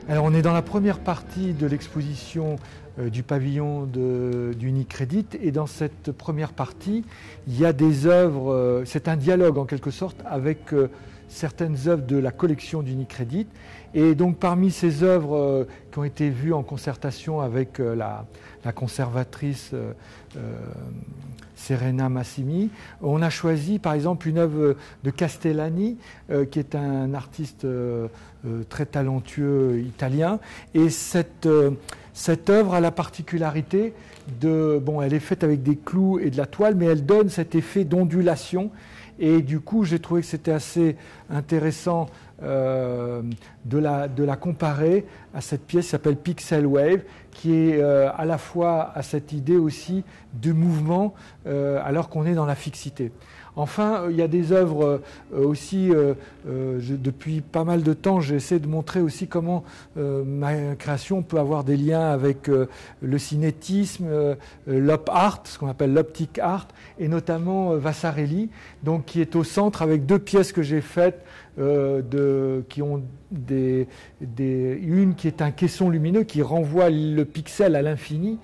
Alors on est dans la première partie de l'exposition du pavillon d'Unicredit, et dans cette première partie, il y a des œuvres, c'est un dialogue en quelque sorte avec certaines œuvres de la collection d'Unicredit. Et donc parmi ces œuvres qui ont été vues en concertation avec la conservatrice Serena Massimi, on a choisi par exemple une œuvre de Castellani, qui est un artiste très talentueux italien. Et cette œuvre a la particularité elle est faite avec des clous et de la toile, mais elle donne cet effet d'ondulation. Et du coup, j'ai trouvé que c'était assez intéressant de la comparer à cette pièce qui s'appelle Pixel Wave, qui est à la fois à cette idée aussi de mouvement alors qu'on est dans la fixité. Enfin, il y a des œuvres aussi, depuis pas mal de temps, j'essaie de montrer aussi comment ma création peut avoir des liens avec le cinétisme, l'op art, ce qu'on appelle l'optic art, et notamment Vasarely, donc, qui est au centre avec deux pièces que j'ai faites, qui ont une qui est un caisson lumineux qui renvoie le pixel à l'infini,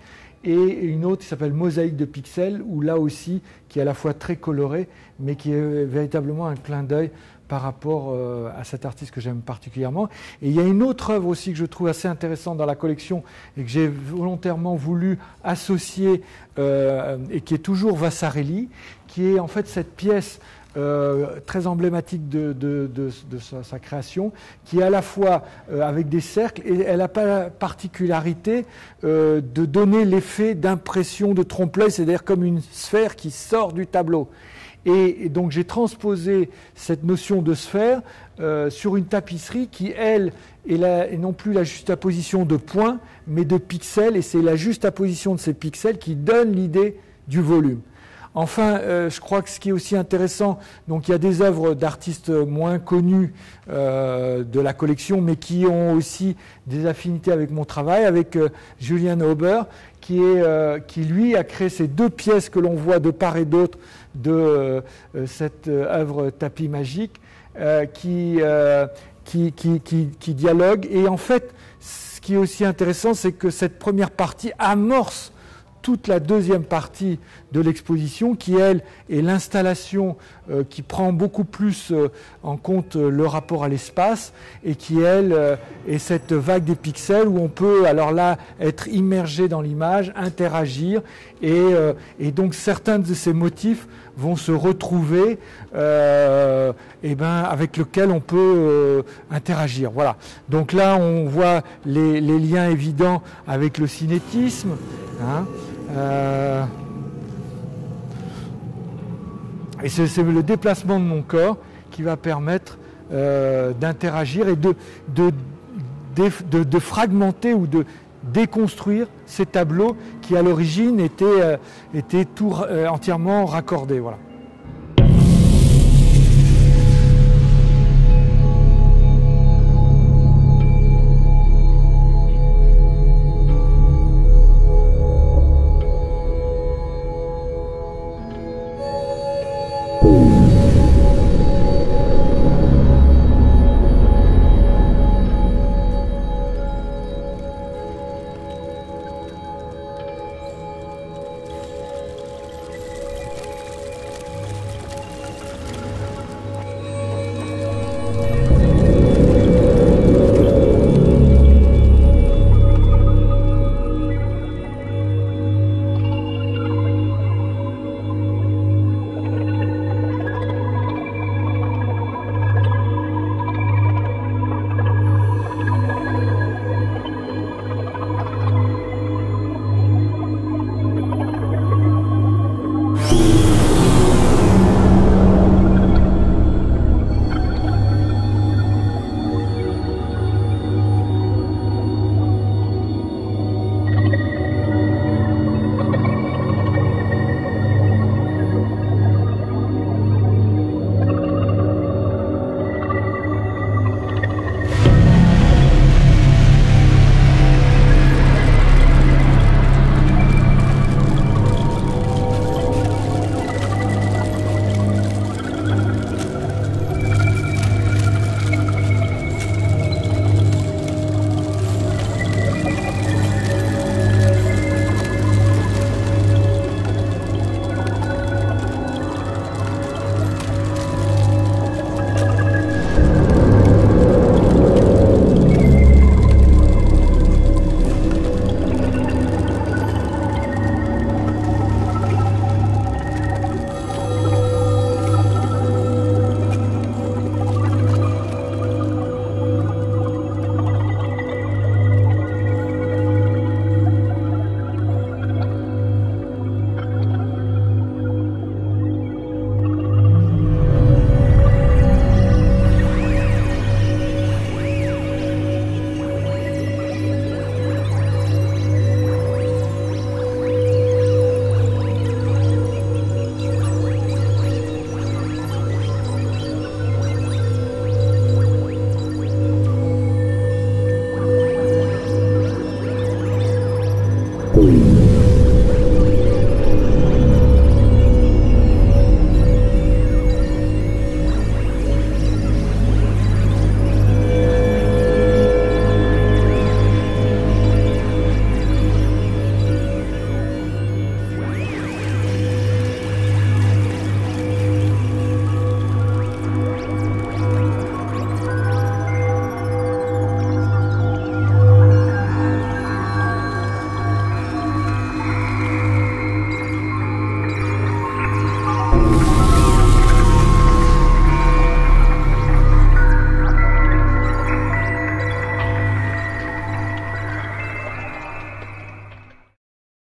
et une autre qui s'appelle Mosaïque de pixels, où là aussi, qui est à la fois très coloré, mais qui est véritablement un clin d'œil par rapport à cet artiste que j'aime particulièrement. Et il y a une autre œuvre aussi que je trouve assez intéressante dans la collection et que j'ai volontairement voulu associer, et qui est toujours Vasarely, qui est en fait cette pièce très emblématique de sa création, qui est à la fois avec des cercles, et elle a pas la particularité de donner l'effet d'impression de trompe-l'œil, c'est-à-dire comme une sphère qui sort du tableau. Et donc j'ai transposé cette notion de sphère sur une tapisserie qui, elle, est non plus la juxtaposition de points, mais de pixels, et c'est la juxtaposition de ces pixels qui donne l'idée du volume. Enfin, je crois que ce qui est aussi intéressant, donc il y a des œuvres d'artistes moins connus de la collection, mais qui ont aussi des affinités avec mon travail, avec Julian Ober, qui lui a créé ces deux pièces que l'on voit de part et d'autre de cette œuvre Tapis magique, qui dialogue. Et en fait, ce qui est aussi intéressant, c'est que cette première partie amorce toute la deuxième partie de l'exposition, qui, elle, est l'installation qui prend beaucoup plus en compte le rapport à l'espace, et qui, elle, est cette vague des pixels où on peut, alors là, être immergé dans l'image, interagir, et donc certains de ces motifs vont se retrouver avec lesquels on peut interagir. Voilà. Donc là, on voit les liens évidents avec le cinétisme, hein. Et c'est le déplacement de mon corps qui va permettre d'interagir et de fragmenter ou de déconstruire ces tableaux qui à l'origine étaient entièrement raccordés. Voilà.